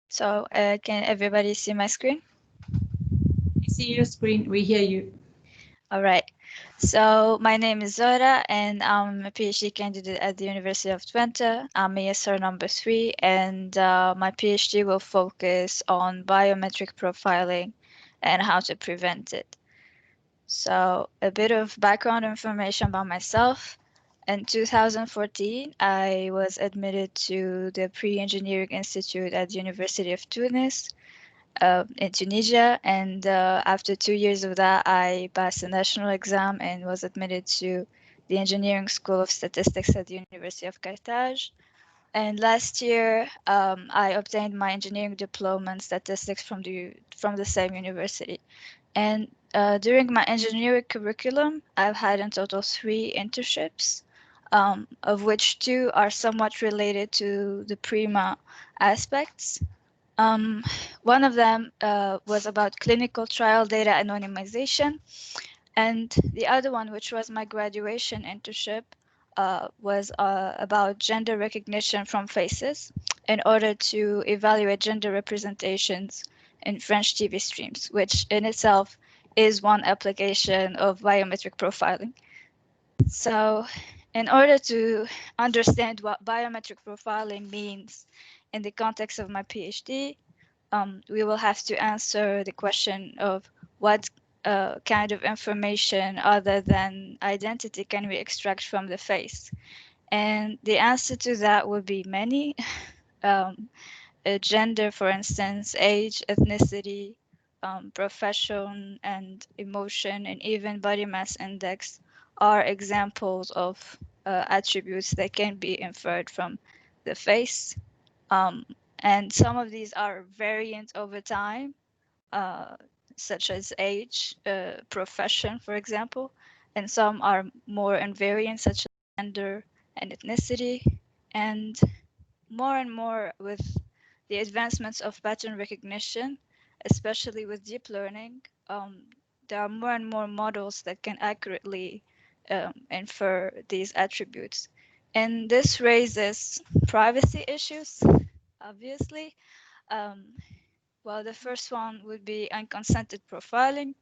So can everybody see my screen? I see your screen. We hear you. All right. So my name is Zohra, and I'm a PhD candidate at the University of Twente. I'm ESR number 3, and my PhD will focus on biometric profiling and how to prevent it. So a bit of background information about myself. In 2014, I was admitted to the Pre-Engineering Institute at the University of Tunis in Tunisia. And after 2 years of that, I passed the national exam and was admitted to the Engineering School of Statistics at the University of Carthage. And last year, I obtained my engineering diploma in statistics from the same university. And during my engineering curriculum, I've had in total 3 internships, of which 2 are somewhat related to the Prima aspects. Um, One of them was about clinical trial data anonymization, and the other one, which was my graduation internship, was about gender recognition from faces in order to evaluate gender representations in French TV streams, which in itself is one application of biometric profiling. So, in order to understand what biometric profiling means in the context of my PhD, we will have to answer the question of what kind of information other than identity can we extract from the face? And the answer to that would be many. Um, Gender, for instance, age, ethnicity, profession, and emotion, and even body mass index are examples of attributes that can be inferred from the face. Um, and some of these are variant over time, uh, such as age, profession, for example, and some are more invariant, such as gender and ethnicity. And more with the advancements of pattern recognition, especially with deep learning, there are more and more models that can accurately infer these attributes. And this raises privacy issues, obviously. Um, well, the first one would be unconsented profiling.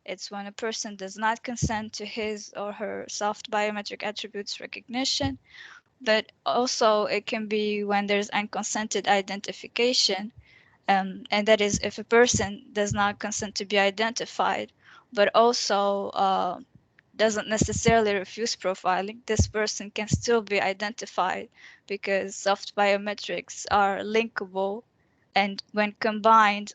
It's when a person does not consent to his or her soft biometric attributes recognition, but also it can be when there's unconsented identification, and that is if a person does not consent to be identified, but also doesn't necessarily refuse profiling. This person can still be identified because soft biometrics are linkable, and when combined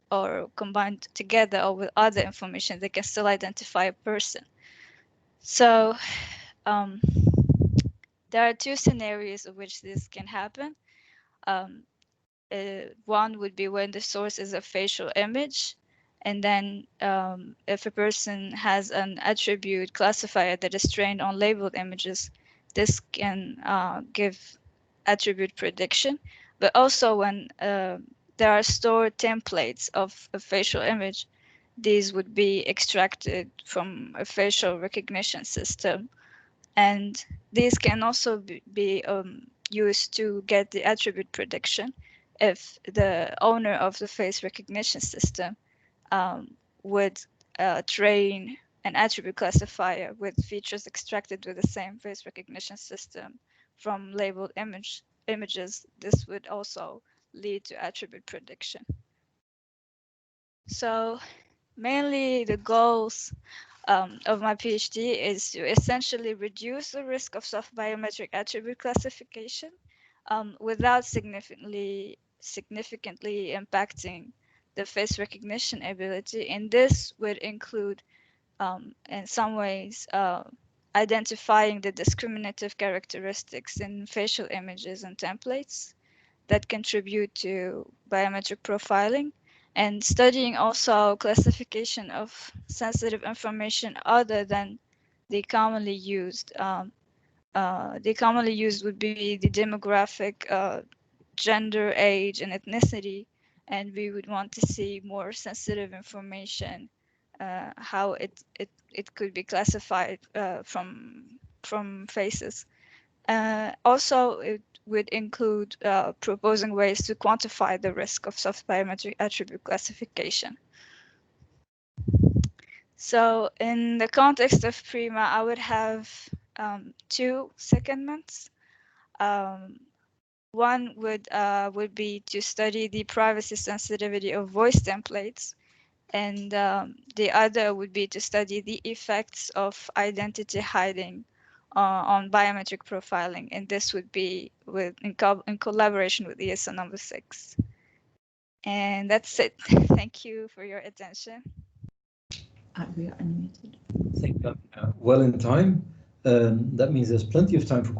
together or with other information, they can still identify a person. So um, there are 2 scenarios in which this can happen. Um, One would be when the source is a facial image, and then if a person has an attribute classifier that is trained on labeled images, this can give attribute prediction. But also when there are stored templates of a facial image, these would be extracted from a facial recognition system, and these can also be used to get the attribute prediction if the owner of the face recognition system would train an attribute classifier with features extracted with the same face recognition system from labeled images. This would also lead to attribute prediction. So mainly the goals of my PhD is to essentially reduce the risk of soft biometric attribute classification without significantly impacting the face recognition ability. And this would include, in some ways, identifying the discriminative characteristics in facial images and templates that contribute to biometric profiling, and studying also classification of sensitive information other than the commonly used. The commonly used would be the demographic, gender, age, and ethnicity, and we would want to see more sensitive information, how it could be classified from faces. Also, would include proposing ways to quantify the risk of soft biometric attribute classification. So in the context of PRIMA, I would have two secondments. One would be to study the privacy sensitivity of voice templates, and the other would be to study the effects of identity hiding on biometric profiling, and this would be in collaboration with ESR number 6. And that's it. Thank you for your attention. We are animated. I think I'm well in time. That means there's plenty of time for